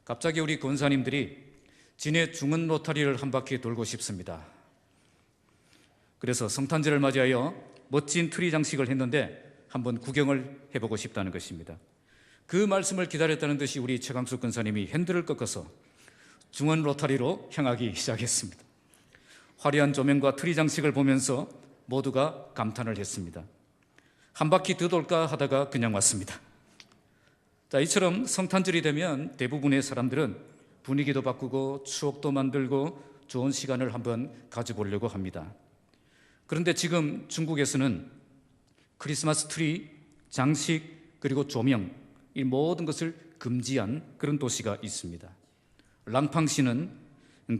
갑자기 우리 권사님들이 진해 중원 로타리를 한 바퀴 돌고 싶습니다. 그래서 성탄절을 맞이하여 멋진 트리 장식을 했는데 한번 구경을 해보고 싶다는 것입니다. 그 말씀을 기다렸다는 듯이 우리 최강수 권사님이 핸들을 꺾어서 중원 로타리로 향하기 시작했습니다. 화려한 조명과 트리 장식을 보면서 모두가 감탄을 했습니다. 한 바퀴 더 돌까 하다가 그냥 왔습니다. 자, 이처럼 성탄절이 되면 대부분의 사람들은 분위기도 바꾸고 추억도 만들고 좋은 시간을 한번 가져보려고 합니다. 그런데 지금 중국에서는 크리스마스 트리, 장식, 그리고 조명, 이 모든 것을 금지한 그런 도시가 있습니다. 랑팡시는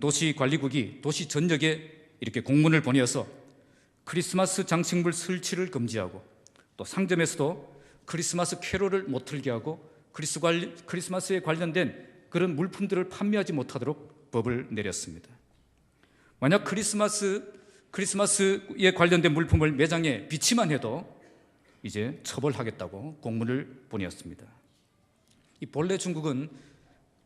도시관리국이 도시 전역에 이렇게 공문을 보내서 크리스마스 장식물 설치를 금지하고, 또 상점에서도 크리스마스 캐롤을 못 틀게 하고 크리스마스에 관련된 그런 물품들을 판매하지 못하도록 법을 내렸습니다. 만약 크리스마스에 관련된 물품을 매장에 비치만 해도 이제 처벌하겠다고 공문을 보내었습니다. 이 본래 중국은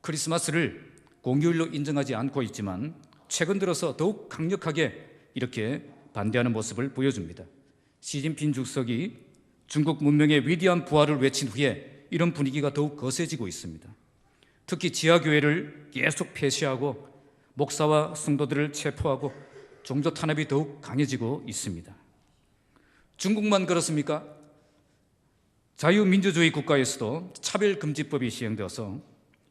크리스마스를 공휴일로 인정하지 않고 있지만 최근 들어서 더욱 강력하게 이렇게 반대하는 모습을 보여줍니다. 시진핑 주석이 중국 문명의 위대한 부활을 외친 후에 이런 분위기가 더욱 거세지고 있습니다. 특히 지하교회를 계속 폐쇄하고 목사와 성도들을 체포하고 종교 탄압이 더욱 강해지고 있습니다. 중국만 그렇습니까? 자유민주주의 국가에서도 차별금지법이 시행되어서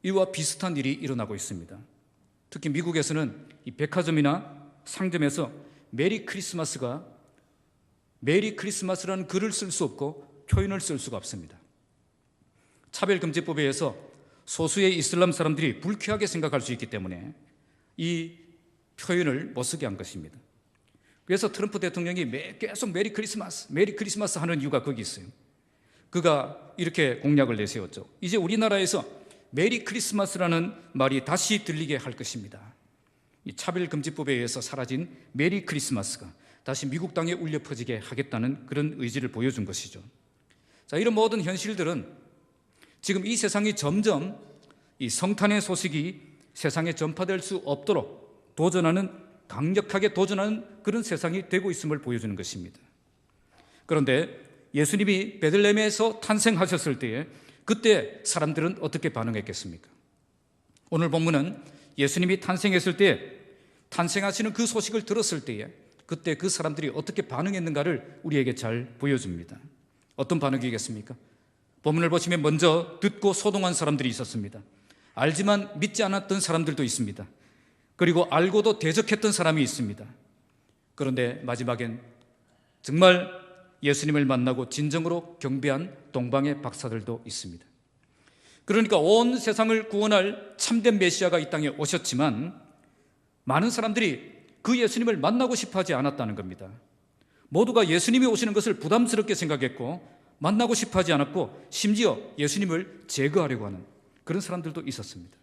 이와 비슷한 일이 일어나고 있습니다. 특히 미국에서는 이 백화점이나 상점에서 메리 크리스마스라는 글을 쓸 수 없고 표현을 쓸 수가 없습니다. 차별금지법에 의해서 소수의 이슬람 사람들이 불쾌하게 생각할 수 있기 때문에 이 표현을 못 쓰게 한 것입니다. 그래서 트럼프 대통령이 계속 메리 크리스마스 하는 이유가 거기 있어요. 그가 이렇게 공약을 내세웠죠. 이제 우리나라에서 메리 크리스마스라는 말이 다시 들리게 할 것입니다. 이 차별금지법에 의해서 사라진 메리 크리스마스가 다시 미국 땅에 울려 퍼지게 하겠다는 그런 의지를 보여준 것이죠. 자, 이런 모든 현실들은 지금 이 세상이 점점 이 성탄의 소식이 세상에 전파될 수 없도록 강력하게 도전하는 그런 세상이 되고 있음을 보여주는 것입니다. 그런데 예수님이 베들레헴에서 탄생하셨을 때에 그때 사람들은 어떻게 반응했겠습니까? 오늘 본문은 예수님이 탄생했을 때, 탄생하시는 그 소식을 들었을 때에 그때 그 사람들이 어떻게 반응했는가를 우리에게 잘 보여줍니다. 어떤 반응이겠습니까? 본문을 보시면 먼저 듣고 소동한 사람들이 있었습니다. 알지만 믿지 않았던 사람들도 있습니다. 그리고 알고도 대적했던 사람이 있습니다. 그런데 마지막엔 정말 예수님을 만나고 진정으로 경배한 동방의 박사들도 있습니다. 그러니까 온 세상을 구원할 참된 메시아가 이 땅에 오셨지만 많은 사람들이 그 예수님을 만나고 싶어 하지 않았다는 겁니다. 모두가 예수님이 오시는 것을 부담스럽게 생각했고 만나고 싶어 하지 않았고 심지어 예수님을 제거하려고 하는 그런 사람들도 있었습니다.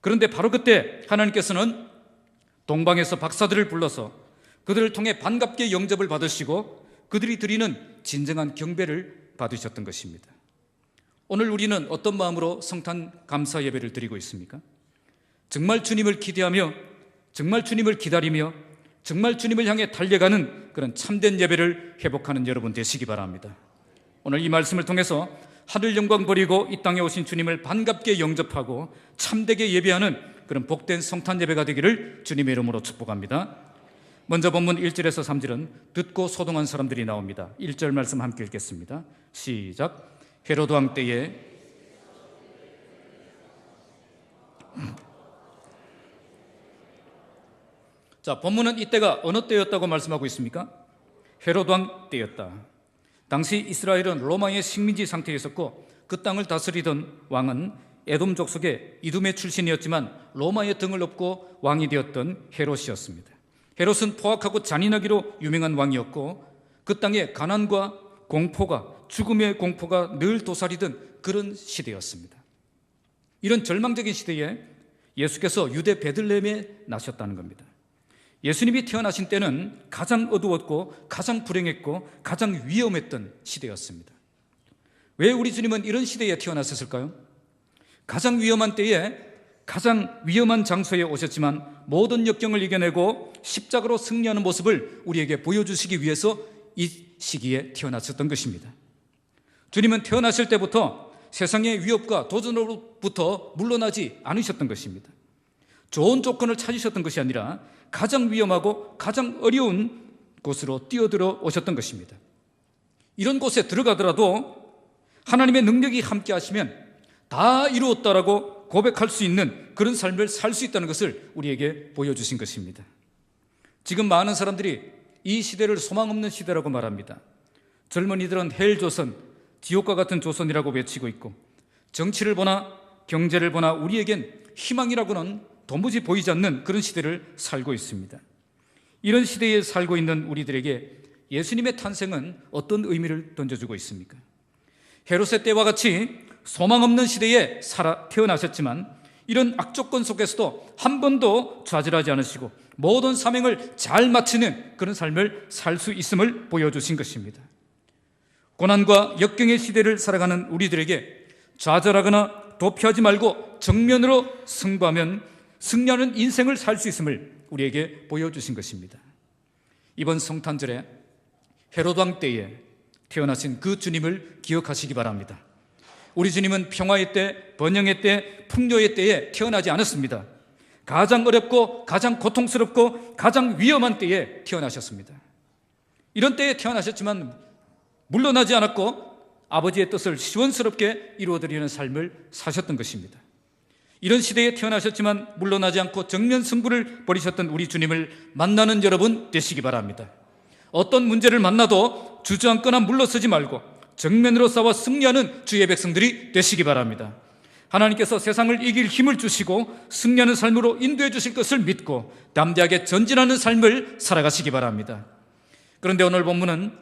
그런데 바로 그때 하나님께서는 동방에서 박사들을 불러서 그들을 통해 반갑게 영접을 받으시고 그들이 드리는 진정한 경배를 받으셨던 것입니다. 오늘 우리는 어떤 마음으로 성탄 감사 예배를 드리고 있습니까? 정말 주님을 기대하며, 정말 주님을 기다리며, 정말 주님을 향해 달려가는 그런 참된 예배를 회복하는 여러분 되시기 바랍니다. 오늘 이 말씀을 통해서 하늘 영광 버리고 이 땅에 오신 주님을 반갑게 영접하고 참되게 예배하는 그런 복된 성탄 예배가 되기를 주님의 이름으로 축복합니다. 먼저 본문 1절에서 3절은 듣고 소동한 사람들이 나옵니다. 1절 말씀 함께 읽겠습니다. 시작. 헤로드 왕 때에 자, 본문은 이때가 어느 때였다고 말씀하고 있습니까? 헤로드 왕 때였다. 당시 이스라엘은 로마의 식민지 상태에 있었고 그 땅을 다스리던 왕은 에돔 족속의 이두메 출신이었지만 로마의 등을 업고 왕이 되었던 헤롯이었습니다. 헤롯은 포악하고 잔인하기로 유명한 왕이었고 그 땅에 가난과 공포가, 죽음의 공포가 늘 도사리던 그런 시대였습니다. 이런 절망적인 시대에 예수께서 유대 베들레헴에 나셨다는 겁니다. 예수님이 태어나신 때는 가장 어두웠고 가장 불행했고 가장 위험했던 시대였습니다. 왜 우리 주님은 이런 시대에 태어나셨을까요? 가장 위험한 때에 가장 위험한 장소에 오셨지만 모든 역경을 이겨내고 십자가로 승리하는 모습을 우리에게 보여주시기 위해서 이 시기에 태어나셨던 것입니다. 주님은 태어나실 때부터 세상의 위협과 도전으로부터 물러나지 않으셨던 것입니다. 좋은 조건을 찾으셨던 것이 아니라 가장 위험하고 가장 어려운 곳으로 뛰어들어 오셨던 것입니다. 이런 곳에 들어가더라도 하나님의 능력이 함께 하시면 다 이루었다라고 고백할 수 있는 그런 삶을 살 수 있다는 것을 우리에게 보여주신 것입니다. 지금 많은 사람들이 이 시대를 소망 없는 시대라고 말합니다. 젊은이들은 헬 조선, 지옥과 같은 조선이라고 외치고 있고, 정치를 보나 경제를 보나 우리에겐 희망이라고는 도무지 보이지 않는 그런 시대를 살고 있습니다. 이런 시대에 살고 있는 우리들에게 예수님의 탄생은 어떤 의미를 던져주고 있습니까? 헤롯의 때와 같이 소망 없는 시대에 태어나셨지만 이런 악조건 속에서도 한 번도 좌절하지 않으시고 모든 사명을 잘 마치는 그런 삶을 살 수 있음을 보여주신 것입니다. 고난과 역경의 시대를 살아가는 우리들에게 좌절하거나 도피하지 말고 정면으로 승부하면 승리하는 인생을 살 수 있음을 우리에게 보여주신 것입니다. 이번 성탄절에 헤롯 왕 때에 태어나신 그 주님을 기억하시기 바랍니다. 우리 주님은 평화의 때, 번영의 때, 풍요의 때에 태어나지 않았습니다. 가장 어렵고 가장 고통스럽고 가장 위험한 때에 태어나셨습니다. 이런 때에 태어나셨지만 물러나지 않았고 아버지의 뜻을 시원스럽게 이루어드리는 삶을 사셨던 것입니다. 이런 시대에 태어나셨지만 물러나지 않고 정면 승부를 벌이셨던 우리 주님을 만나는 여러분 되시기 바랍니다. 어떤 문제를 만나도 주저앉거나 물러서지 말고 정면으로 싸워 승리하는 주의 백성들이 되시기 바랍니다. 하나님께서 세상을 이길 힘을 주시고 승리하는 삶으로 인도해 주실 것을 믿고 담대하게 전진하는 삶을 살아가시기 바랍니다. 그런데 오늘 본문은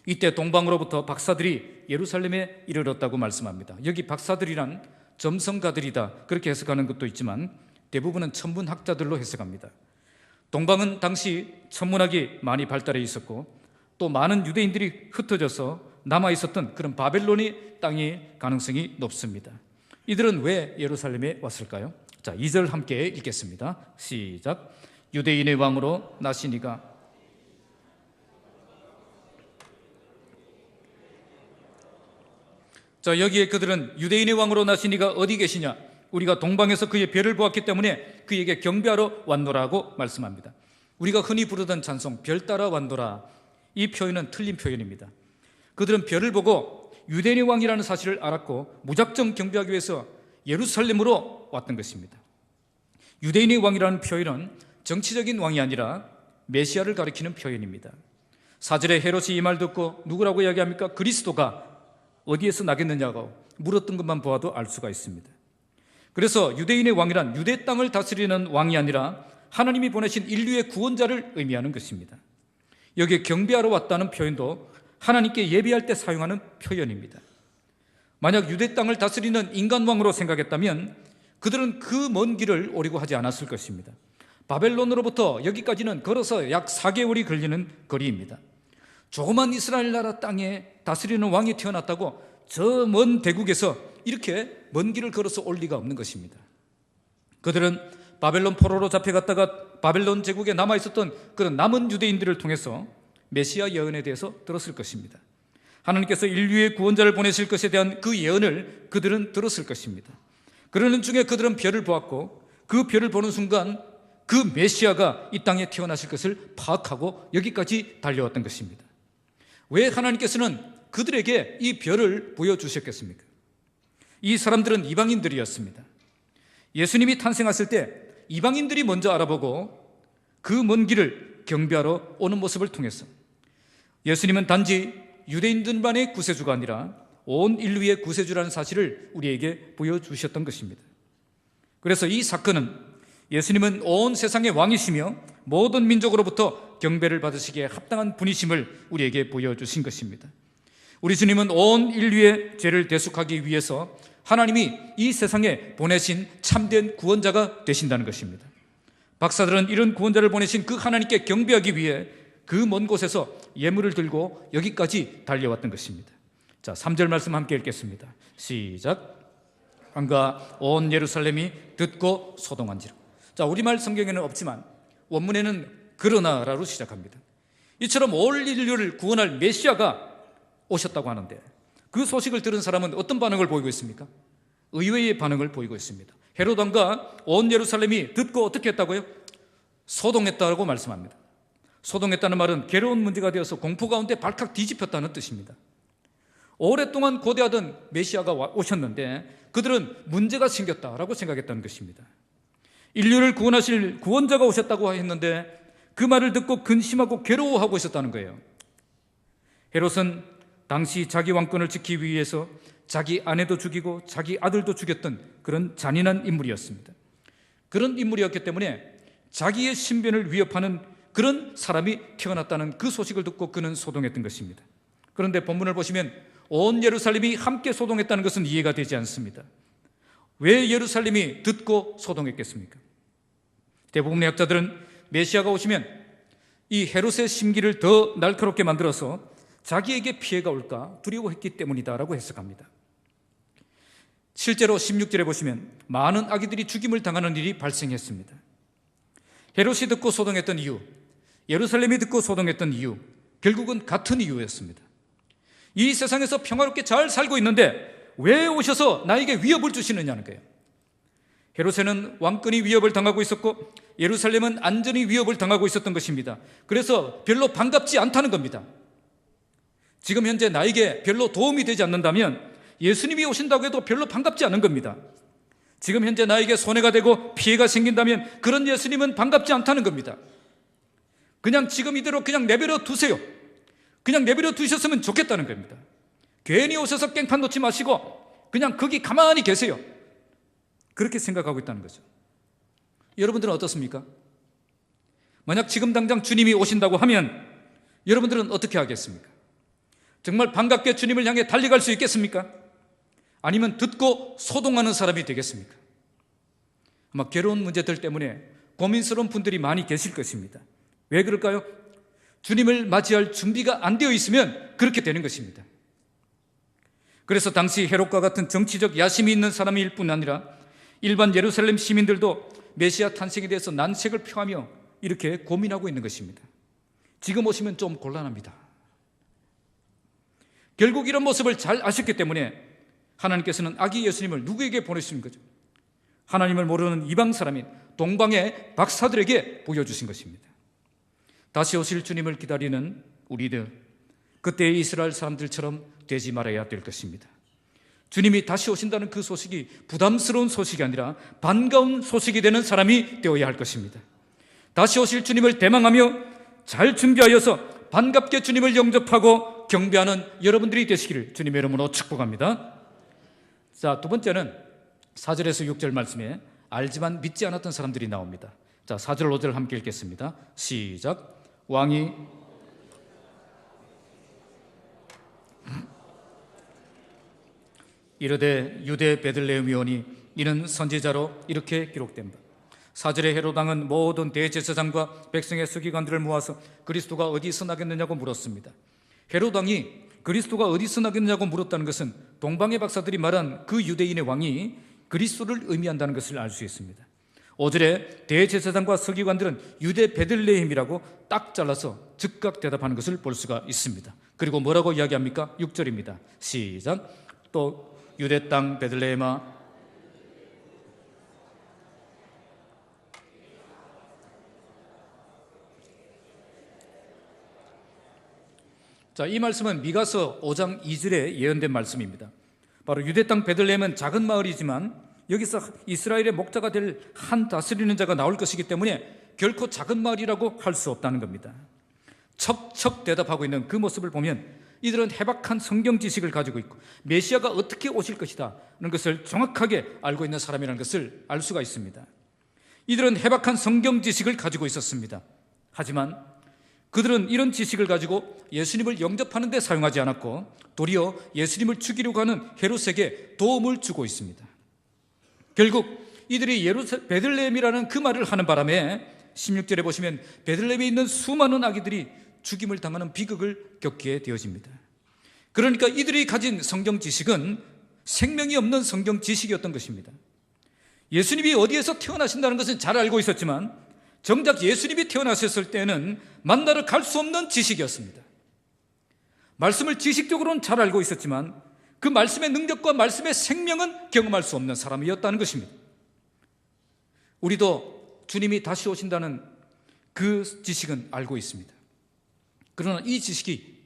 이때 동방으로부터 박사들이 예루살렘에 이르렀다고 말씀합니다. 여기 박사들이란 점성가들이다 그렇게 해석하는 것도 있지만 대부분은 천문학자들로 해석합니다. 동방은 당시 천문학이 많이 발달해 있었고 또 많은 유대인들이 흩어져서 남아있었던 그런 바벨론의 땅의 가능성이 높습니다. 이들은 왜 예루살렘에 왔을까요? 자, 2절 함께 읽겠습니다. 시작. 유대인의 왕으로 나시니가 자, 여기에 그들은 유대인의 왕으로 나시니가 어디 계시냐? 우리가 동방에서 그의 별을 보았기 때문에 그에게 경배하러 왔노라고 말씀합니다. 우리가 흔히 부르던 찬송 별 따라 왔노라, 이 표현은 틀린 표현입니다. 그들은 별을 보고 유대인의 왕이라는 사실을 알았고 무작정 경배하기 위해서 예루살렘으로 왔던 것입니다. 유대인의 왕이라는 표현은 정치적인 왕이 아니라 메시아를 가리키는 표현입니다. 4절에 헤롯이 이 말 듣고 누구라고 이야기합니까? 그리스도가 어디에서 나겠느냐고 물었던 것만 보아도 알 수가 있습니다. 그래서 유대인의 왕이란 유대 땅을 다스리는 왕이 아니라 하나님이 보내신 인류의 구원자를 의미하는 것입니다. 여기에 경배하러 왔다는 표현도 하나님께 예배할 때 사용하는 표현입니다. 만약 유대 땅을 다스리는 인간왕으로 생각했다면 그들은 그 먼 길을 오려고 하지 않았을 것입니다. 바벨론으로부터 여기까지는 걸어서 약 4개월이 걸리는 거리입니다. 조그만 이스라엘 나라 땅에 다스리는 왕이 태어났다고 저 먼 대국에서 이렇게 먼 길을 걸어서 올 리가 없는 것입니다. 그들은 바벨론 포로로 잡혀갔다가 바벨론 제국에 남아있었던 그런 남은 유대인들을 통해서 메시아 예언에 대해서 들었을 것입니다. 하나님께서 인류의 구원자를 보내실 것에 대한 그 예언을 그들은 들었을 것입니다. 그러는 중에 그들은 별을 보았고 그 별을 보는 순간 그 메시아가 이 땅에 태어나실 것을 파악하고 여기까지 달려왔던 것입니다. 왜 하나님께서는 그들에게 이 별을 보여주셨겠습니까? 이 사람들은 이방인들이었습니다. 예수님이 탄생하실 때 이방인들이 먼저 알아보고 그 먼 길을 경배하러 오는 모습을 통해서 예수님은 단지 유대인들만의 구세주가 아니라 온 인류의 구세주라는 사실을 우리에게 보여주셨던 것입니다. 그래서 이 사건은 예수님은 온 세상의 왕이시며 모든 민족으로부터 경배를 받으시기에 합당한 분이심을 우리에게 보여주신 것입니다. 우리 주님은 온 인류의 죄를 대속하기 위해서 하나님이 이 세상에 보내신 참된 구원자가 되신다는 것입니다. 박사들은 이런 구원자를 보내신 그 하나님께 경배하기 위해 그 먼 곳에서 예물을 들고 여기까지 달려왔던 것입니다. 자, 3절 말씀 함께 읽겠습니다. 시작. 왕과 온 예루살렘이 듣고 소동한지라. 자, 우리말 성경에는 없지만 원문에는 그러나라로 시작합니다. 이처럼 올 인류를 구원할 메시아가 오셨다고 하는데 그 소식을 들은 사람은 어떤 반응을 보이고 있습니까? 의외의 반응을 보이고 있습니다. 헤롯 왕과 온 예루살렘이 듣고 어떻게 했다고요? 소동했다고 말씀합니다. 소동했다는 말은 괴로운 문제가 되어서 공포 가운데 발칵 뒤집혔다는 뜻입니다. 오랫동안 고대하던 메시아가 오셨는데 그들은 문제가 생겼다라고 생각했다는 것입니다. 인류를 구원하실 구원자가 오셨다고 했는데 그 말을 듣고 근심하고 괴로워하고 있었다는 거예요. 헤롯은 당시 자기 왕권을 지키기 위해서 자기 아내도 죽이고 자기 아들도 죽였던 그런 잔인한 인물이었습니다. 그런 인물이었기 때문에 자기의 신변을 위협하는 그런 사람이 태어났다는 그 소식을 듣고 그는 소동했던 것입니다. 그런데 본문을 보시면 온 예루살렘이 함께 소동했다는 것은 이해가 되지 않습니다. 왜 예루살렘이 듣고 소동했겠습니까? 대부분의 학자들은 메시아가 오시면 이 헤롯의 심기를 더 날카롭게 만들어서 자기에게 피해가 올까 두려워했기 때문이다라고 해석합니다. 실제로 16절에 보시면 많은 아기들이 죽임을 당하는 일이 발생했습니다. 헤롯이 듣고 소동했던 이유, 예루살렘이 듣고 소동했던 이유, 결국은 같은 이유였습니다. 이 세상에서 평화롭게 잘 살고 있는데 왜 오셔서 나에게 위협을 주시느냐는 거예요. 헤롯에는 왕권이 위협을 당하고 있었고 예루살렘은 안전이 위협을 당하고 있었던 것입니다. 그래서 별로 반갑지 않다는 겁니다. 지금 현재 나에게 별로 도움이 되지 않는다면 예수님이 오신다고 해도 별로 반갑지 않은 겁니다. 지금 현재 나에게 손해가 되고 피해가 생긴다면 그런 예수님은 반갑지 않다는 겁니다. 그냥 지금 이대로 그냥 내버려 두세요. 그냥 내버려 두셨으면 좋겠다는 겁니다. 괜히 오셔서 깽판 놓지 마시고 그냥 거기 가만히 계세요. 그렇게 생각하고 있다는 거죠. 여러분들은 어떻습니까? 만약 지금 당장 주님이 오신다고 하면 여러분들은 어떻게 하겠습니까? 정말 반갑게 주님을 향해 달려갈 수 있겠습니까? 아니면 듣고 소동하는 사람이 되겠습니까? 아마 괴로운 문제들 때문에 고민스러운 분들이 많이 계실 것입니다. 왜 그럴까요? 주님을 맞이할 준비가 안 되어 있으면 그렇게 되는 것입니다. 그래서 당시 헤롯과 같은 정치적 야심이 있는 사람일 뿐 아니라 일반 예루살렘 시민들도 메시아 탄생에 대해서 난색을 표하며 이렇게 고민하고 있는 것입니다. 지금 오시면 좀 곤란합니다. 결국 이런 모습을 잘 아셨기 때문에 하나님께서는 아기 예수님을 누구에게 보내주신 거죠? 하나님을 모르는 이방 사람인 동방의 박사들에게 보여주신 것입니다. 다시 오실 주님을 기다리는 우리들, 그때의 이스라엘 사람들처럼 되지 말아야 될 것입니다. 주님이 다시 오신다는 그 소식이 부담스러운 소식이 아니라 반가운 소식이 되는 사람이 되어야 할 것입니다. 다시 오실 주님을 대망하며 잘 준비하여서 반갑게 주님을 영접하고 경배하는 여러분들이 되시기를 주님의 이름으로 축복합니다. 자, 두 번째는 4절에서 6절 말씀에 알지만 믿지 않았던 사람들이 나옵니다. 자, 4절 5절 함께 읽겠습니다. 시작. 왕이 이르되 유대 베들레헴이 오니 이는 선지자로 이렇게 기록된다. 4절에 헤롯 왕은 모든 대제사장과 백성의 서기관들을 모아서 그리스도가 어디서 나겠느냐고 물었습니다. 헤롯 왕이 그리스도가 어디서 나겠느냐고 물었다는 것은 동방의 박사들이 말한 그 유대인의 왕이 그리스도를 의미한다는 것을 알 수 있습니다. 5절에 대제사장과 서기관들은 유대 베들레헴이라고 딱 잘라서 즉각 대답하는 것을 볼 수가 있습니다. 그리고 뭐라고 이야기합니까? 6절입니다. 시작. 또 유대 땅 베들레헴아 자, 이 말씀은 미가서 5장 2절에 예언된 말씀입니다. 바로 유대 땅 베들레헴은 작은 마을이지만 여기서 이스라엘의 목자가 될 한 다스리는 자가 나올 것이기 때문에 결코 작은 마을이라고 할 수 없다는 겁니다. 척척 대답하고 있는 그 모습을 보면 이들은 해박한 성경 지식을 가지고 있고 메시아가 어떻게 오실 것이다 는 것을 정확하게 알고 있는 사람이라는 것을 알 수가 있습니다. 이들은 해박한 성경 지식을 가지고 있었습니다. 하지만 그들은 이런 지식을 가지고 예수님을 영접하는 데 사용하지 않았고 도리어 예수님을 죽이려고 하는 헤롯에게 도움을 주고 있습니다. 결국 이들이 베들레헴이라는 그 말을 하는 바람에 16절에 보시면 베들레헴에 있는 수많은 아기들이 죽임을 당하는 비극을 겪게 되어집니다. 그러니까 이들이 가진 성경 지식은 생명이 없는 성경 지식이었던 것입니다. 예수님이 어디에서 태어나신다는 것은 잘 알고 있었지만 정작 예수님이 태어나셨을 때는 만나러 갈 수 없는 지식이었습니다. 말씀을 지식적으로는 잘 알고 있었지만 그 말씀의 능력과 말씀의 생명은 경험할 수 없는 사람이었다는 것입니다. 우리도 주님이 다시 오신다는 그 지식은 알고 있습니다. 그러나 이 지식이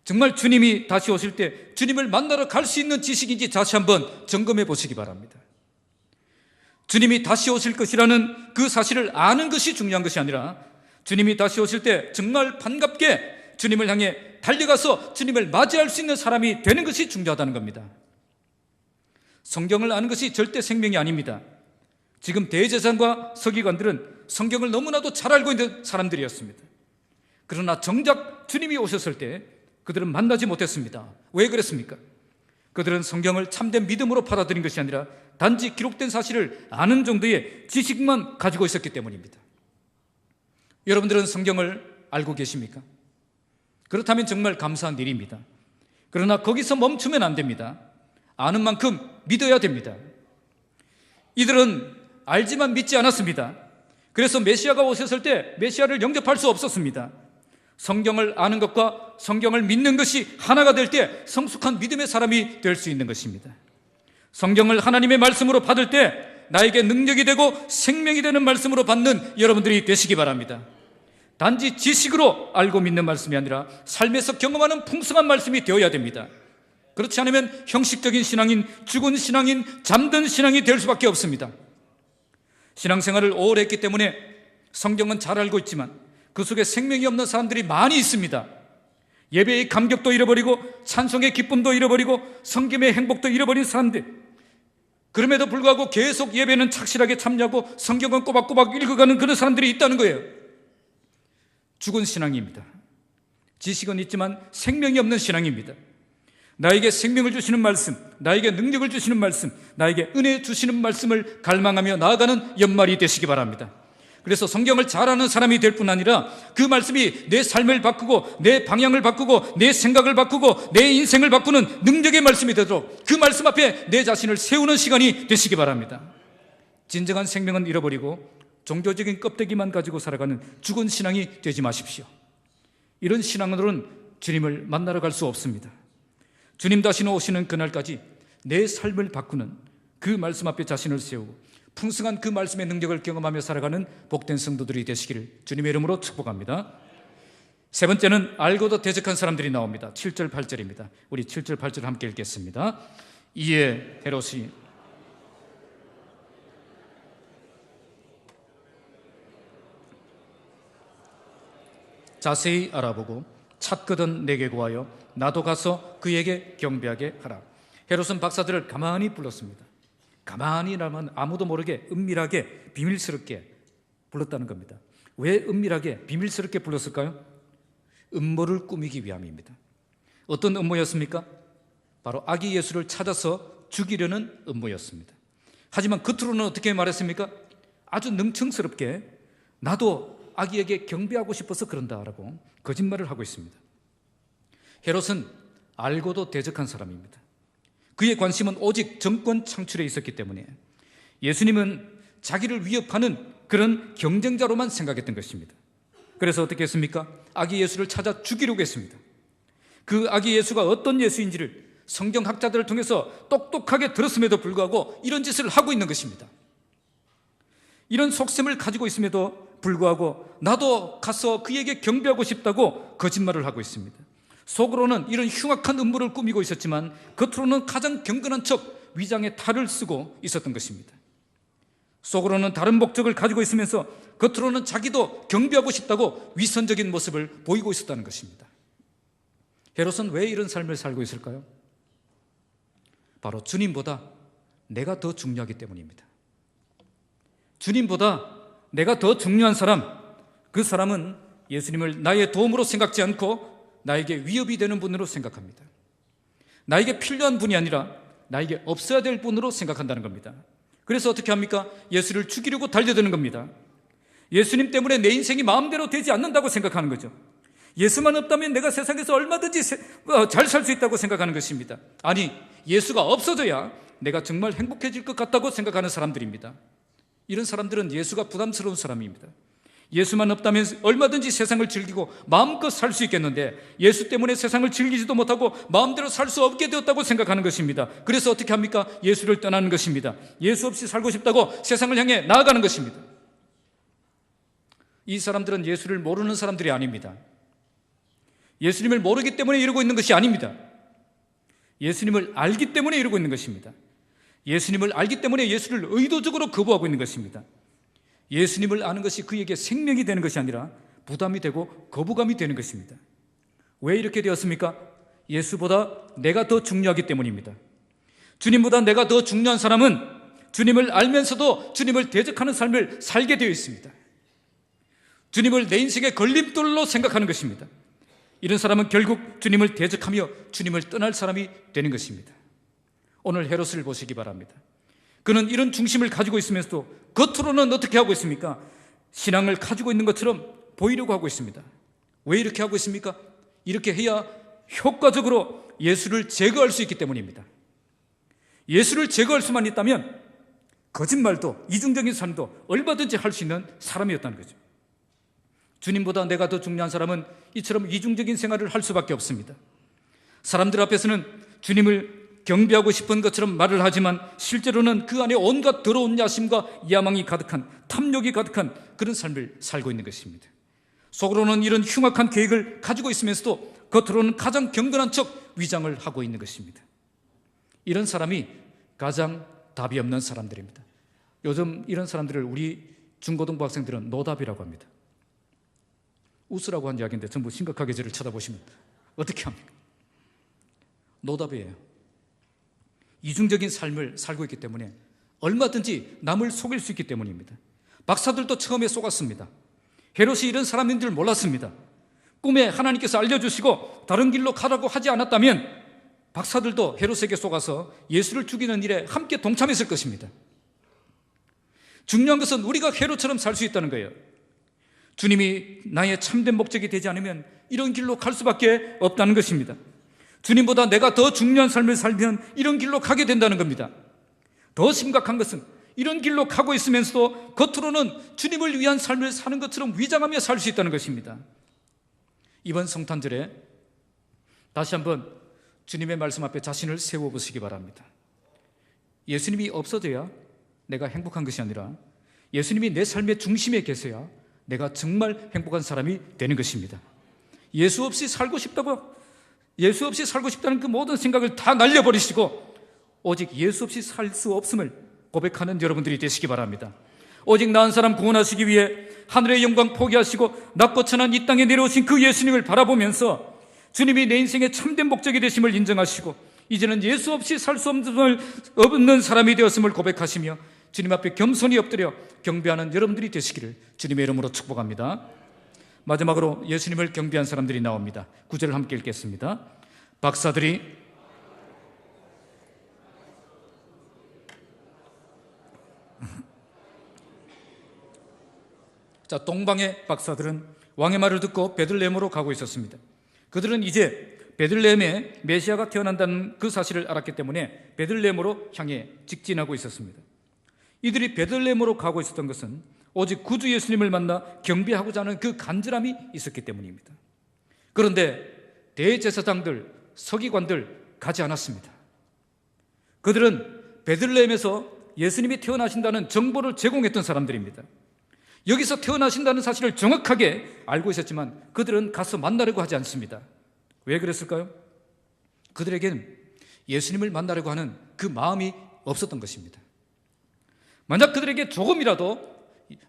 정말 주님이 다시 오실 때 주님을 만나러 갈 수 있는 지식인지 다시 한번 점검해 보시기 바랍니다. 주님이 다시 오실 것이라는 그 사실을 아는 것이 중요한 것이 아니라 주님이 다시 오실 때 정말 반갑게 주님을 향해 달려가서 주님을 맞이할 수 있는 사람이 되는 것이 중요하다는 겁니다. 성경을 아는 것이 절대 생명이 아닙니다. 지금 대제사장과 서기관들은 성경을 너무나도 잘 알고 있는 사람들이었습니다. 그러나 정작 주님이 오셨을 때 그들은 만나지 못했습니다. 왜 그랬습니까? 그들은 성경을 참된 믿음으로 받아들인 것이 아니라 단지 기록된 사실을 아는 정도의 지식만 가지고 있었기 때문입니다. 여러분들은 성경을 알고 계십니까? 그렇다면 정말 감사한 일입니다. 그러나 거기서 멈추면 안 됩니다. 아는 만큼 믿어야 됩니다. 이들은 알지만 믿지 않았습니다. 그래서 메시아가 오셨을 때 메시아를 영접할 수 없었습니다. 성경을 아는 것과 성경을 믿는 것이 하나가 될 때 성숙한 믿음의 사람이 될 수 있는 것입니다. 성경을 하나님의 말씀으로 받을 때 나에게 능력이 되고 생명이 되는 말씀으로 받는 여러분들이 되시기 바랍니다. 단지 지식으로 알고 믿는 말씀이 아니라 삶에서 경험하는 풍성한 말씀이 되어야 됩니다. 그렇지 않으면 형식적인 신앙인, 죽은 신앙인, 잠든 신앙이 될 수밖에 없습니다. 신앙생활을 오래 했기 때문에 성경은 잘 알고 있지만 그 속에 생명이 없는 사람들이 많이 있습니다. 예배의 감격도 잃어버리고 찬송의 기쁨도 잃어버리고 성김의 행복도 잃어버린 사람들, 그럼에도 불구하고 계속 예배는 착실하게 참여하고 성경은 꼬박꼬박 읽어가는 그런 사람들이 있다는 거예요. 죽은 신앙입니다. 지식은 있지만 생명이 없는 신앙입니다. 나에게 생명을 주시는 말씀, 나에게 능력을 주시는 말씀, 나에게 은혜 주시는 말씀을 갈망하며 나아가는 연말이 되시기 바랍니다. 그래서 성경을 잘 아는 사람이 될 뿐 아니라 그 말씀이 내 삶을 바꾸고 내 방향을 바꾸고 내 생각을 바꾸고 내 인생을 바꾸는 능력의 말씀이 되도록 그 말씀 앞에 내 자신을 세우는 시간이 되시기 바랍니다. 진정한 생명은 잃어버리고 종교적인 껍데기만 가지고 살아가는 죽은 신앙이 되지 마십시오. 이런 신앙으로는 주님을 만나러 갈 수 없습니다. 주님 다시 오시는 그날까지 내 삶을 바꾸는 그 말씀 앞에 자신을 세우고 풍성한 그 말씀의 능력을 경험하며 살아가는 복된 성도들이 되시기를 주님의 이름으로 축복합니다. 세 번째는 알고도 대적한 사람들이 나옵니다. 7절 8절입니다. 우리 7절 8절 함께 읽겠습니다. 이에 헤롯이 자세히 알아보고 찾거든 내게 구하여 나도 가서 그에게 경배하게 하라. 헤롯은 박사들을 가만히 불렀습니다. 가만히라면 아무도 모르게 은밀하게 비밀스럽게 불렀다는 겁니다. 왜 은밀하게 비밀스럽게 불렀을까요? 음모를 꾸미기 위함입니다. 어떤 음모였습니까? 바로 아기 예수를 찾아서 죽이려는 음모였습니다. 하지만 겉으로는 어떻게 말했습니까? 아주 능청스럽게 나도 아기에게 경배하고 싶어서 그런다라고 거짓말을 하고 있습니다. 헤롯은 알고도 대적한 사람입니다. 그의 관심은 오직 정권 창출에 있었기 때문에 예수님은 자기를 위협하는 그런 경쟁자로만 생각했던 것입니다. 그래서 어떻게 했습니까? 아기 예수를 찾아 죽이려고 했습니다. 그 아기 예수가 어떤 예수인지를 성경학자들을 통해서 똑똑하게 들었음에도 불구하고 이런 짓을 하고 있는 것입니다. 이런 속셈을 가지고 있음에도 불구하고 나도 가서 그에게 경배하고 싶다고 거짓말을 하고 있습니다. 속으로는 이런 흉악한 음모를 꾸미고 있었지만 겉으로는 가장 경건한 척 위장에 탈을 쓰고 있었던 것입니다. 속으로는 다른 목적을 가지고 있으면서 겉으로는 자기도 경배하고 싶다고 위선적인 모습을 보이고 있었다는 것입니다. 헤롯은 왜 이런 삶을 살고 있을까요? 바로 주님보다 내가 더 중요하기 때문입니다. 주님보다 내가 더 중요한 사람, 그 사람은 예수님을 나의 도움으로 생각지 않고 나에게 위협이 되는 분으로 생각합니다. 나에게 필요한 분이 아니라 나에게 없어야 될 분으로 생각한다는 겁니다. 그래서 어떻게 합니까? 예수를 죽이려고 달려드는 겁니다. 예수님 때문에 내 인생이 마음대로 되지 않는다고 생각하는 거죠. 예수만 없다면 내가 세상에서 얼마든지 잘 살 수 있다고 생각하는 것입니다. 아니, 예수가 없어져야 내가 정말 행복해질 것 같다고 생각하는 사람들입니다. 이런 사람들은 예수가 부담스러운 사람입니다. 예수만 없다면 얼마든지 세상을 즐기고 마음껏 살 수 있겠는데 예수 때문에 세상을 즐기지도 못하고 마음대로 살 수 없게 되었다고 생각하는 것입니다. 그래서 어떻게 합니까? 예수를 떠나는 것입니다. 예수 없이 살고 싶다고 세상을 향해 나아가는 것입니다. 이 사람들은 예수를 모르는 사람들이 아닙니다. 예수님을 모르기 때문에 이러고 있는 것이 아닙니다. 예수님을 알기 때문에 이러고 있는 것입니다. 예수님을 알기 때문에 예수를 의도적으로 거부하고 있는 것입니다. 예수님을 아는 것이 그에게 생명이 되는 것이 아니라 부담이 되고 거부감이 되는 것입니다. 왜 이렇게 되었습니까? 예수보다 내가 더 중요하기 때문입니다. 주님보다 내가 더 중요한 사람은 주님을 알면서도 주님을 대적하는 삶을 살게 되어 있습니다. 주님을 내 인생의 걸림돌로 생각하는 것입니다. 이런 사람은 결국 주님을 대적하며 주님을 떠날 사람이 되는 것입니다. 오늘 헤롯을 보시기 바랍니다. 그는 이런 중심을 가지고 있으면서도 겉으로는 어떻게 하고 있습니까? 신앙을 가지고 있는 것처럼 보이려고 하고 있습니다. 왜 이렇게 하고 있습니까? 이렇게 해야 효과적으로 예수를 제거할 수 있기 때문입니다. 예수를 제거할 수만 있다면 거짓말도 이중적인 삶도 얼마든지 할 수 있는 사람이었다는 거죠. 주님보다 내가 더 중요한 사람은 이처럼 이중적인 생활을 할 수밖에 없습니다. 사람들 앞에서는 주님을 경배하고 싶은 것처럼 말을 하지만 실제로는 그 안에 온갖 더러운 야심과 야망이 가득한, 탐욕이 가득한 그런 삶을 살고 있는 것입니다. 속으로는 이런 흉악한 계획을 가지고 있으면서도 겉으로는 가장 경건한 척 위장을 하고 있는 것입니다. 이런 사람이 가장 답이 없는 사람들입니다. 요즘 이런 사람들을 우리 중고등부 학생들은 노답이라고 합니다. 웃으라고 한 이야기인데 전부 심각하게 저를 쳐다보시면 어떻게 합니까? 노답이에요. 이중적인 삶을 살고 있기 때문에 얼마든지 남을 속일 수 있기 때문입니다. 박사들도 처음에 속았습니다. 헤롯이 이런 사람인 줄 몰랐습니다. 꿈에 하나님께서 알려주시고 다른 길로 가라고 하지 않았다면 박사들도 헤롯에게 속아서 예수를 죽이는 일에 함께 동참했을 것입니다. 중요한 것은 우리가 헤롯처럼 살 수 있다는 거예요. 주님이 나의 참된 목적이 되지 않으면 이런 길로 갈 수밖에 없다는 것입니다. 주님보다 내가 더 중요한 삶을 살면 이런 길로 가게 된다는 겁니다. 더 심각한 것은 이런 길로 가고 있으면서도 겉으로는 주님을 위한 삶을 사는 것처럼 위장하며 살 수 있다는 것입니다. 이번 성탄절에 다시 한번 주님의 말씀 앞에 자신을 세워보시기 바랍니다. 예수님이 없어져야 내가 행복한 것이 아니라 예수님이 내 삶의 중심에 계셔야 내가 정말 행복한 사람이 되는 것입니다. 예수 없이 살고 싶다는 그 모든 생각을 다 날려버리시고 오직 예수 없이 살 수 없음을 고백하는 여러분들이 되시기 바랍니다. 오직 나 한 사람 구원하시기 위해 하늘의 영광 포기하시고 낮고 천한 이 땅에 내려오신 그 예수님을 바라보면서 주님이 내 인생의 참된 목적이 되심을 인정하시고 이제는 예수 없이 살 수 없는 사람이 되었음을 고백하시며 주님 앞에 겸손히 엎드려 경배하는 여러분들이 되시기를 주님의 이름으로 축복합니다. 마지막으로 예수님을 경배한 사람들이 나옵니다. 9절을 함께 읽겠습니다. 박사들이 동방의 박사들은 왕의 말을 듣고 베들레헴으로 가고 있었습니다. 그들은 이제 베들레헴에 메시아가 태어난다는 그 사실을 알았기 때문에 베들레헴으로 향해 직진하고 있었습니다. 이들이 베들레헴으로 가고 있었던 것은 오직 구주 예수님을 만나 경배하고자 하는 그 간절함이 있었기 때문입니다. 그런데 대제사장들, 서기관들 가지 않았습니다. 그들은 베들레헴에서 예수님이 태어나신다는 정보를 제공했던 사람들입니다. 여기서 태어나신다는 사실을 정확하게 알고 있었지만 그들은 가서 만나려고 하지 않습니다. 왜 그랬을까요? 그들에게는 예수님을 만나려고 하는 그 마음이 없었던 것입니다. 만약 그들에게 조금이라도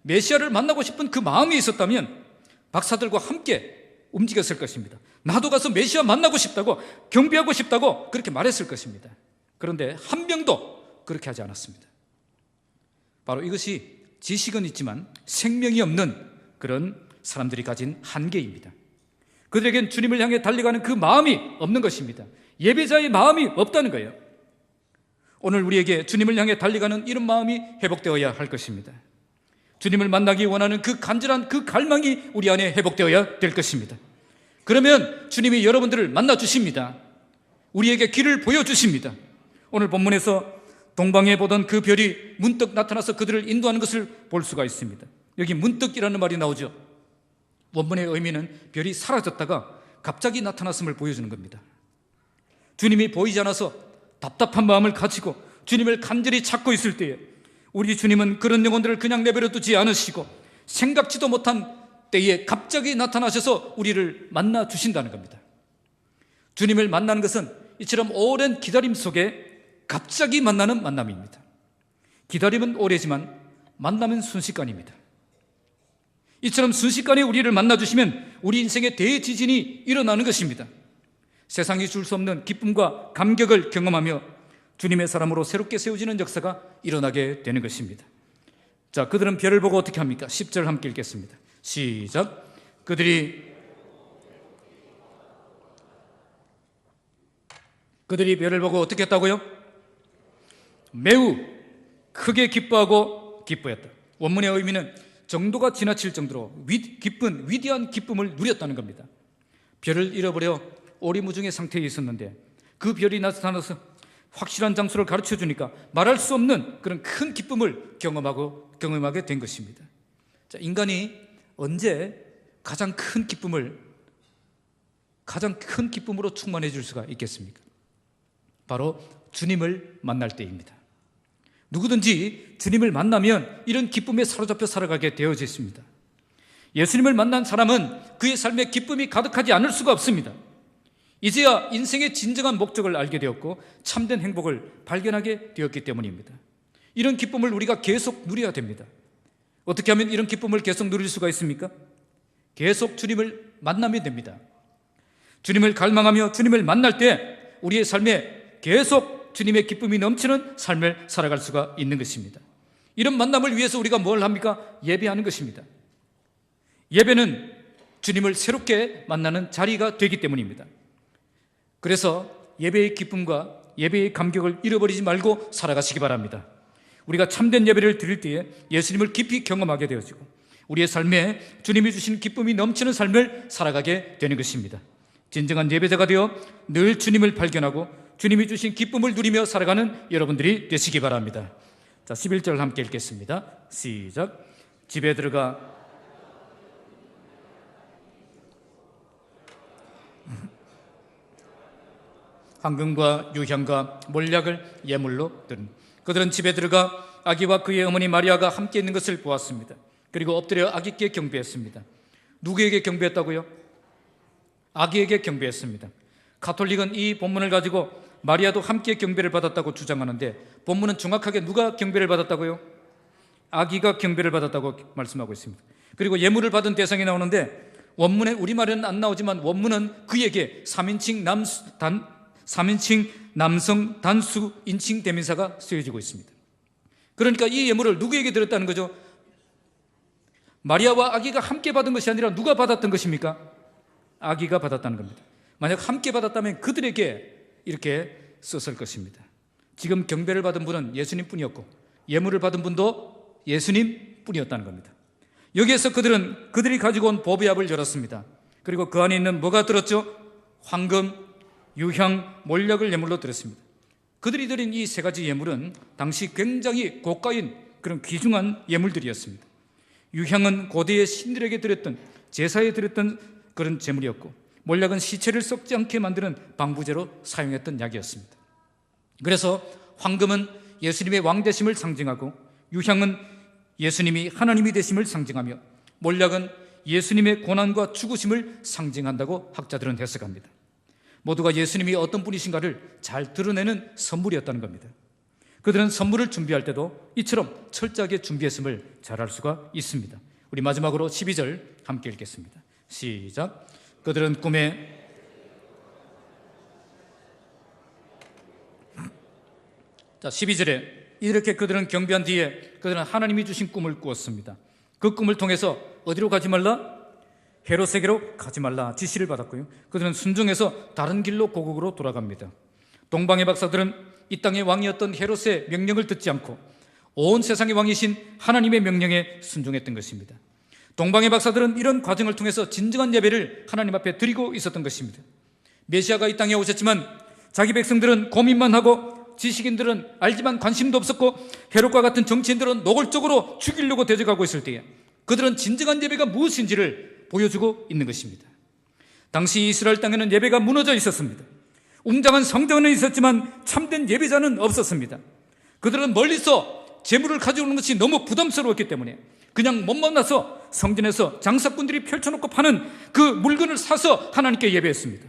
메시아를 만나고 싶은 그 마음이 있었다면 박사들과 함께 움직였을 것입니다. 나도 가서 메시아 만나고 싶다고, 경배하고 싶다고 그렇게 말했을 것입니다. 그런데 한 명도 그렇게 하지 않았습니다. 바로 이것이 지식은 있지만 생명이 없는 그런 사람들이 가진 한계입니다. 그들에겐 주님을 향해 달려가는 그 마음이 없는 것입니다. 예배자의 마음이 없다는 거예요. 오늘 우리에게 주님을 향해 달려가는 이런 마음이 회복되어야 할 것입니다. 주님을 만나기 원하는 그 간절한 그 갈망이 우리 안에 회복되어야 될 것입니다. 그러면 주님이 여러분들을 만나 주십니다. 우리에게 길을 보여주십니다. 오늘 본문에서 동방에 보던 그 별이 문득 나타나서 그들을 인도하는 것을 볼 수가 있습니다. 여기 문득이라는 말이 나오죠. 원문의 의미는 별이 사라졌다가 갑자기 나타났음을 보여주는 겁니다. 주님이 보이지 않아서 답답한 마음을 가지고 주님을 간절히 찾고 있을 때에 우리 주님은 그런 영혼들을 그냥 내버려 두지 않으시고 생각지도 못한 때에 갑자기 나타나셔서 우리를 만나 주신다는 겁니다. 주님을 만나는 것은 이처럼 오랜 기다림 속에 갑자기 만나는 만남입니다. 기다림은 오래지만 만남은 순식간입니다. 이처럼 순식간에 우리를 만나주시면 우리 인생의 대지진이 일어나는 것입니다. 세상이 줄 수 없는 기쁨과 감격을 경험하며 주님의 사람으로 새롭게 세워지는 역사가 일어나게 되는 것입니다. 자, 그들은 별을 보고 어떻게 합니까? 10절 함께 읽겠습니다. 시작. 그들이 별을 보고 어떻게 했다고요? 매우 크게 기뻐하고 기뻐했다. 원문의 의미는 정도가 지나칠 정도로 기쁜 위대한 기쁨을 누렸다는 겁니다. 별을 잃어버려 오리무중의 상태에 있었는데 그 별이 나타나서 확실한 장소를 가르쳐 주니까 말할 수 없는 그런 큰 기쁨을 경험하게 된 것입니다. 자, 인간이 언제 가장 큰 기쁨으로 충만해질 수가 있겠습니까? 바로 주님을 만날 때입니다. 누구든지 주님을 만나면 이런 기쁨에 사로잡혀 살아가게 되어져 있습니다. 예수님을 만난 사람은 그의 삶에 기쁨이 가득하지 않을 수가 없습니다. 이제야 인생의 진정한 목적을 알게 되었고 참된 행복을 발견하게 되었기 때문입니다. 이런 기쁨을 우리가 계속 누려야 됩니다. 어떻게 하면 이런 기쁨을 계속 누릴 수가 있습니까? 계속 주님을 만나면 됩니다. 주님을 갈망하며 주님을 만날 때 우리의 삶에 계속 주님의 기쁨이 넘치는 삶을 살아갈 수가 있는 것입니다. 이런 만남을 위해서 우리가 뭘 합니까? 예배하는 것입니다. 예배는 주님을 새롭게 만나는 자리가 되기 때문입니다. 그래서 예배의 기쁨과 예배의 감격을 잃어버리지 말고 살아가시기 바랍니다. 우리가 참된 예배를 드릴 때에 예수님을 깊이 경험하게 되어지고 우리의 삶에 주님이 주신 기쁨이 넘치는 삶을 살아가게 되는 것입니다. 진정한 예배자가 되어 늘 주님을 발견하고 주님이 주신 기쁨을 누리며 살아가는 여러분들이 되시기 바랍니다. 자, 11절 함께 읽겠습니다. 시작. 집에 들어가 황금과 유향과 몰약을 예물로 드는 그들은 집에 들어가 아기와 그의 어머니 마리아가 함께 있는 것을 보았습니다. 그리고 엎드려 아기께 경배했습니다. 누구에게 경배했다고요? 아기에게 경배했습니다. 가톨릭은 이 본문을 가지고 마리아도 함께 경배를 받았다고 주장하는데 본문은 정확하게 누가 경배를 받았다고요? 아기가 경배를 받았다고 말씀하고 있습니다. 그리고 예물을 받은 대상이 나오는데 원문에 우리말에는 안 나오지만 원문은 그에게 3인칭 남성 단수 인칭 대명사가 쓰여지고 있습니다. 그러니까 이 예물을 누구에게 드렸다는 거죠? 마리아와 아기가 함께 받은 것이 아니라 누가 받았던 것입니까? 아기가 받았다는 겁니다. 만약 함께 받았다면 그들에게 이렇게 썼을 것입니다. 지금 경배를 받은 분은 예수님뿐이었고 예물을 받은 분도 예수님뿐이었다는 겁니다. 여기에서 그들이 가지고 온 보배압을 열었습니다. 그리고 그 안에 있는 뭐가 들었죠? 황금, 유향, 몰약을 예물로 드렸습니다. 그들이 드린 이 세 가지 예물은 당시 굉장히 고가인 그런 귀중한 예물들이었습니다. 유향은 고대의 신들에게 드렸던 제사에 드렸던 그런 제물이었고 몰약은 시체를 썩지 않게 만드는 방부제로 사용했던 약이었습니다. 그래서 황금은 예수님의 왕되심을 상징하고 유향은 예수님이 하나님이 되심을 상징하며 몰약은 예수님의 고난과 죽으심을 상징한다고 학자들은 해석합니다. 모두가 예수님이 어떤 분이신가를 잘 드러내는 선물이었다는 겁니다. 그들은 선물을 준비할 때도 이처럼 철저하게 준비했음을 잘 알 수가 있습니다. 우리 마지막으로 12절 함께 읽겠습니다. 시작. 그들은 꿈에 자 12절에 이렇게 그들은 경배한 뒤에 그들은 하나님이 주신 꿈을 꾸었습니다. 그 꿈을 통해서 어디로 가지 말라? 헤롯에게로 가지 말라 지시를 받았고요. 그들은 순종해서 다른 길로 고국으로 돌아갑니다. 동방의 박사들은 이 땅의 왕이었던 헤롯의 명령을 듣지 않고 온 세상의 왕이신 하나님의 명령에 순종했던 것입니다. 동방의 박사들은 이런 과정을 통해서 진정한 예배를 하나님 앞에 드리고 있었던 것입니다. 메시아가 이 땅에 오셨지만 자기 백성들은 고민만 하고 지식인들은 알지만 관심도 없었고 헤롯과 같은 정치인들은 노골적으로 죽이려고 대적하고 있을 때에 그들은 진정한 예배가 무엇인지를 보여주고 있는 것입니다. 당시 이스라엘 땅에는 예배가 무너져 있었습니다. 웅장한 성전은 있었지만 참된 예배자는 없었습니다. 그들은 멀리서 재물을 가져오는 것이 너무 부담스러웠기 때문에 그냥 못 만나서 성전에서 장사꾼들이 펼쳐놓고 파는 그 물건을 사서 하나님께 예배했습니다.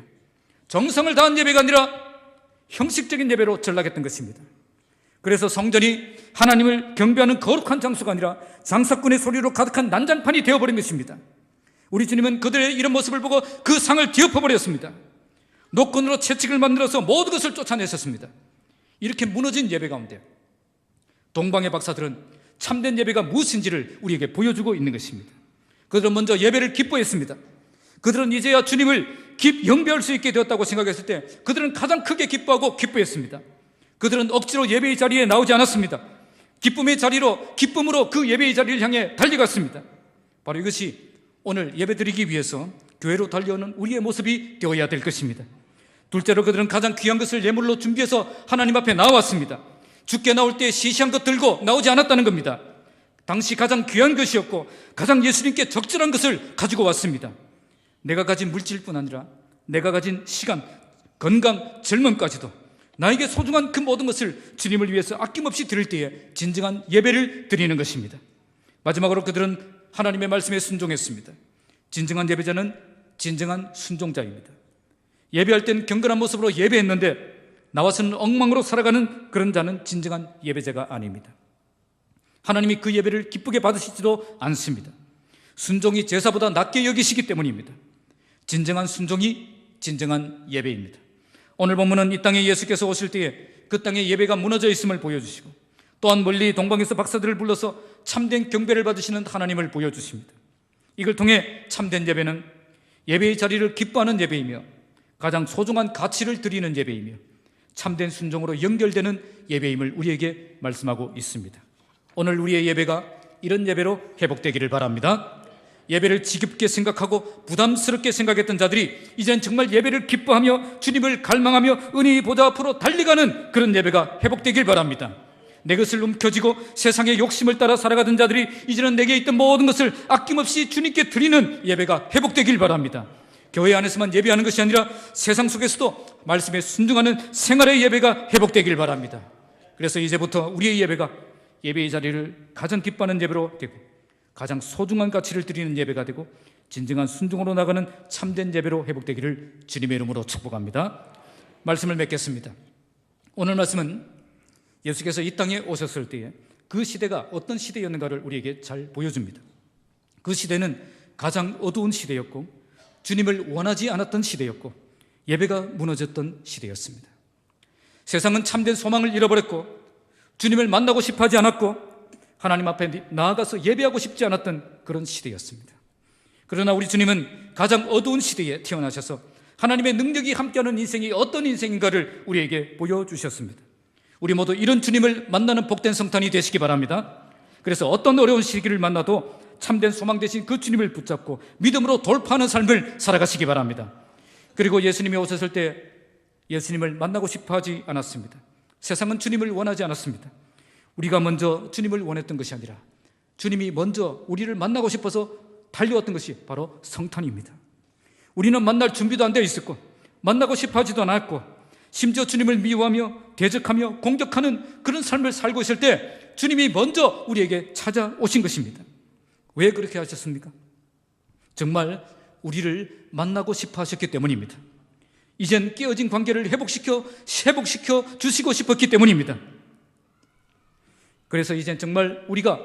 정성을 다한 예배가 아니라 형식적인 예배로 전락했던 것입니다. 그래서 성전이 하나님을 경배하는 거룩한 장소가 아니라 장사꾼의 소리로 가득한 난장판이 되어버린 것입니다. 우리 주님은 그들의 이런 모습을 보고 그 상을 뒤엎어버렸습니다. 노건으로 채찍을 만들어서 모든 것을 쫓아내셨습니다. 이렇게 무너진 예배 가운데 동방의 박사들은 참된 예배가 무엇인지를 우리에게 보여주고 있는 것입니다. 그들은 먼저 예배를 기뻐했습니다. 그들은 이제야 주님을 영배할 수 있게 되었다고 생각했을 때 그들은 가장 크게 기뻐하고 기뻐했습니다. 그들은 억지로 예배의 자리에 나오지 않았습니다. 기쁨으로 그 예배의 자리를 향해 달려갔습니다. 바로 이것이 오늘 예배드리기 위해서 교회로 달려오는 우리의 모습이 되어야 될 것입니다. 둘째로 그들은 가장 귀한 것을 예물로 준비해서 하나님 앞에 나왔습니다. 죽게 나올 때 시시한 것 들고 나오지 않았다는 겁니다. 당시 가장 귀한 것이었고 가장 예수님께 적절한 것을 가지고 왔습니다. 내가 가진 물질뿐 아니라 내가 가진 시간, 건강, 젊음까지도 나에게 소중한 그 모든 것을 주님을 위해서 아낌없이 드릴 때에 진정한 예배를 드리는 것입니다. 마지막으로 그들은 하나님의 말씀에 순종했습니다. 진정한 예배자는 진정한 순종자입니다. 예배할 땐 경건한 모습으로 예배했는데 나와서는 엉망으로 살아가는 그런 자는 진정한 예배자가 아닙니다. 하나님이 그 예배를 기쁘게 받으시지도 않습니다. 순종이 제사보다 낮게 여기시기 때문입니다. 진정한 순종이 진정한 예배입니다. 오늘 본문은 이 땅에 예수께서 오실 때에 그 땅에 예배가 무너져 있음을 보여주시고 또한 멀리 동방에서 박사들을 불러서 참된 경배를 받으시는 하나님을 보여주십니다. 이걸 통해 참된 예배는 예배의 자리를 기뻐하는 예배이며 가장 소중한 가치를 드리는 예배이며 참된 순종으로 연결되는 예배임을 우리에게 말씀하고 있습니다. 오늘 우리의 예배가 이런 예배로 회복되기를 바랍니다. 예배를 지겹게 생각하고 부담스럽게 생각했던 자들이 이젠 정말 예배를 기뻐하며 주님을 갈망하며 은혜의 보좌 앞으로 달려가는 그런 예배가 회복되길 바랍니다. 내 것을 움켜쥐고 세상의 욕심을 따라 살아가던 자들이 이제는 내게 있던 모든 것을 아낌없이 주님께 드리는 예배가 회복되길 바랍니다. 교회 안에서만 예배하는 것이 아니라 세상 속에서도 말씀에 순종하는 생활의 예배가 회복되길 바랍니다. 그래서 이제부터 우리의 예배가 예배의 자리를 가장 기뻐하는 예배로 되고 가장 소중한 가치를 드리는 예배가 되고 진정한 순종으로 나가는 참된 예배로 회복되기를 주님의 이름으로 축복합니다. 말씀을 맺겠습니다. 오늘 말씀은 예수께서 이 땅에 오셨을 때에 그 시대가 어떤 시대였는가를 우리에게 잘 보여줍니다. 그 시대는 가장 어두운 시대였고 주님을 원하지 않았던 시대였고 예배가 무너졌던 시대였습니다. 세상은 참된 소망을 잃어버렸고 주님을 만나고 싶어 하지 않았고 하나님 앞에 나아가서 예배하고 싶지 않았던 그런 시대였습니다. 그러나 우리 주님은 가장 어두운 시대에 태어나셔서 하나님의 능력이 함께하는 인생이 어떤 인생인가를 우리에게 보여주셨습니다. 우리 모두 이런 주님을 만나는 복된 성탄이 되시기 바랍니다. 그래서 어떤 어려운 시기를 만나도 참된 소망 되신 그 주님을 붙잡고 믿음으로 돌파하는 삶을 살아가시기 바랍니다. 그리고 예수님이 오셨을 때 예수님을 만나고 싶어 하지 않았습니다. 세상은 주님을 원하지 않았습니다. 우리가 먼저 주님을 원했던 것이 아니라 주님이 먼저 우리를 만나고 싶어서 달려왔던 것이 바로 성탄입니다. 우리는 만날 준비도 안 되어 있었고 만나고 싶어 하지도 않았고 심지어 주님을 미워하며 대적하며 공격하는 그런 삶을 살고 있을 때 주님이 먼저 우리에게 찾아오신 것입니다. 왜 그렇게 하셨습니까? 정말 우리를 만나고 싶어 하셨기 때문입니다. 이젠 깨어진 관계를 회복시켜 주시고 싶었기 때문입니다. 그래서 이젠 정말 우리가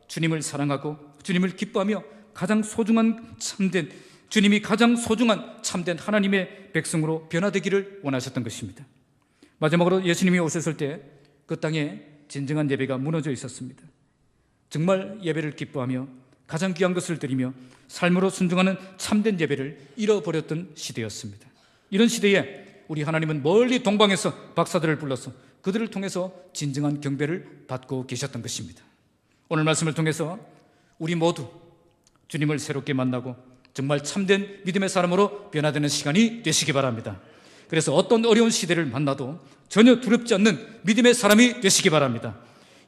주님을 사랑하고 주님을 기뻐하며 가장 소중한 참된 주님이 가장 소중한 참된 하나님의 백성으로 변화되기를 원하셨던 것입니다. 마지막으로 예수님이 오셨을 때 그 땅에 진정한 예배가 무너져 있었습니다. 정말 예배를 기뻐하며 가장 귀한 것을 드리며 삶으로 순종하는 참된 예배를 잃어버렸던 시대였습니다. 이런 시대에 우리 하나님은 멀리 동방에서 박사들을 불러서 그들을 통해서 진정한 경배를 받고 계셨던 것입니다. 오늘 말씀을 통해서 우리 모두 주님을 새롭게 만나고 정말 참된 믿음의 사람으로 변화되는 시간이 되시기 바랍니다. 그래서 어떤 어려운 시대를 만나도 전혀 두렵지 않는 믿음의 사람이 되시기 바랍니다.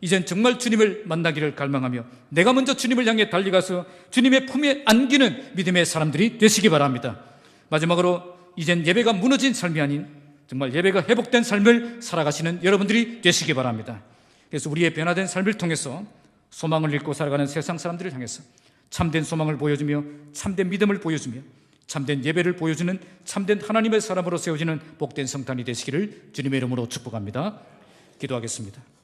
이젠 정말 주님을 만나기를 갈망하며 내가 먼저 주님을 향해 달려가서 주님의 품에 안기는 믿음의 사람들이 되시기 바랍니다. 마지막으로 이젠 예배가 무너진 삶이 아닌 정말 예배가 회복된 삶을 살아가시는 여러분들이 되시기 바랍니다. 그래서 우리의 변화된 삶을 통해서 소망을 잃고 살아가는 세상 사람들을 향해서 참된 소망을 보여주며 참된 믿음을 보여주며 참된 예배를 보여주는 참된 하나님의 사람으로 세워지는 복된 성탄이 되시기를 주님의 이름으로 축복합니다. 기도하겠습니다.